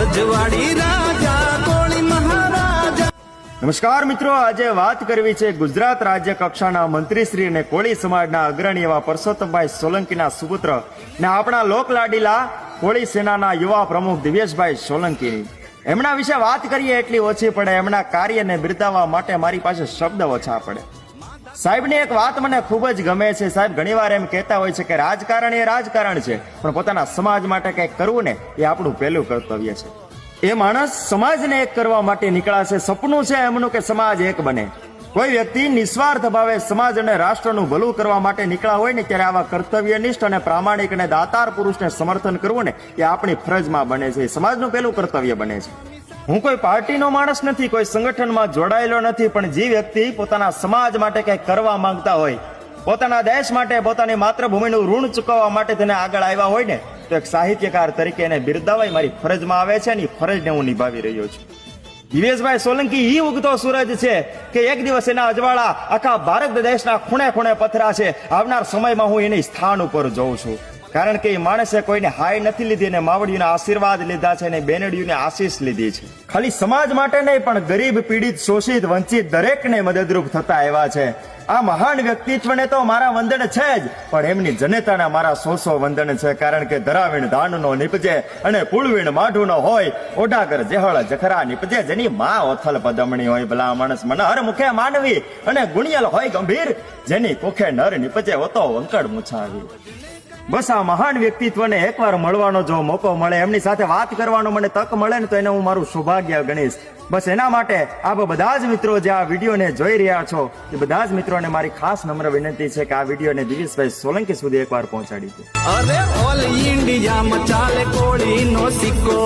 રજવાડી રાજા કોળી મહારાજા। નમસ્કાર મિત્રો, આજે વાત કરવી છે ગુજરાત રાજ્ય કક્ષાના મંત્રી શ્રી અને કોળી સમાજના અગ્રણી એવા પરસોત્તમભાઈ સોલંકીના સુપુત્ર ને આપણા લોકલાડીલા કોળી સેનાના યુવા પ્રમુખ દિવ્યેશભાઈ સોલંકીની। એમના વિશે વાત કરીએ એટલી ઓછી પડે, એમના કાર્યને બિરદાવવા માટે મારી પાસે શબ્દ ઓછા પડે। સાહેબની એક વાત મને ખૂબ જ ગમે છે। સાહેબ ઘણીવાર એમ કહેતા હોય છે કે રાજકારણ એ રાજકારણ છે, પણ પોતાના સમાજ માટે કંઈક કરવું ને એ આપણું પહેલું કર્તવ્ય છે। એ માણસ સમાજને એક કરવા માટે નીકળાશે। સપનું છે એમનું કે સમાજ એક બને। કોઈ વ્યક્તિ નિસ્વાર્થ ભાવે સમાજ અને રાષ્ટ્રનું ભલું કરવા માટે નીકળ્યા હોય ને ત્યારે આવા કર્તવ્યનિષ્ઠ અને પ્રામાણિક અને દાતાર પુરુષને સમર્થન કરવું ને એ આપણી ફરજમાં બને છે, સમાજનું પહેલું કર્તવ્ય બને છે। હું કોઈ પાર્ટીનો માણસ નથી, કોઈ સંગઠનમાં જોડાયેલો નથી, પણ જે વ્યક્તિ પોતાના સમાજ માટે કંઈક કરવા માંગતા હોય, પોતાના દેશ માટે, પોતાની માતૃભૂમિનું ઋણ ચૂકવવા માટે તેને આગળ આવ્યા હોય ને, તો એક સાહિત્યકાર તરીકે એને બિરદાવાઈ મારી ફરજમાં આવે છે અને એ ફરજને હું નિભાવી રહ્યો છું। દિવ્યેશભાઈ સોલંકી ઈ ઉગતો સૂરજ છે કે એક દિવસ એના અજવાળા આખા ભારત દેશના ખૂણે ખૂણે પથરાશે। આવનાર સમયમાં હું એની સ્થાન ઉપર જોઉં છું, કારણ કે એ માણસે કોઈને હાય નથી લીધી અને માવડીઓના આશીર્વાદ લીધા છે અને બેનડીઓની આશીષ લીધી છે। ખાલી સમાજ માટે નહીં, પણ ગરીબ, પીડિત, શોષિત, વંચિત દરેકને મદદરૂપ થતા આવ્યા છે। આ મહાન વ્યક્તિત્વને તો મારા વંદન છે જ, પણ એમની જનેતાના મારા સો વંદન છે, કારણ કે ધરાવીણ ધાનનો નીપજે અને પુળવીણ માઢું નો હોય, ઓઢાગર જેહળ જખરા નીપજે, જેની માં ઓથલ પદમણી હોય, ભલા માણસ મનહર મુખે માનવી અને ગુણિયલ હોય ગંભીર, જેની કોખે નર નીપજે ઓતો વંકડ મૂછાવી। બસ આ મહાન વ્યક્તિત્વને એકવાર મળવાનો જો મોકો મળે, એમની સાથે વાત કરવાનો મને તક મળે ને, તો એને હું મારું સૌભાગ્ય ગણીશ। બસ એના માટે આપ બધા જ મિત્રો જે આ વિડીયોને જોઈ રહ્યા છો, એ બધા જ મિત્રોને મારી ખાસ નમ્ર વિનંતી છે કે આ વિડીયોને દિવ્યેશભાઈ સોલંકી સુધી એકવાર પહોંચાડી દો। અરે ઓલ ઇન્ડિયામાં ચાલે કોળીનો સિક્કો।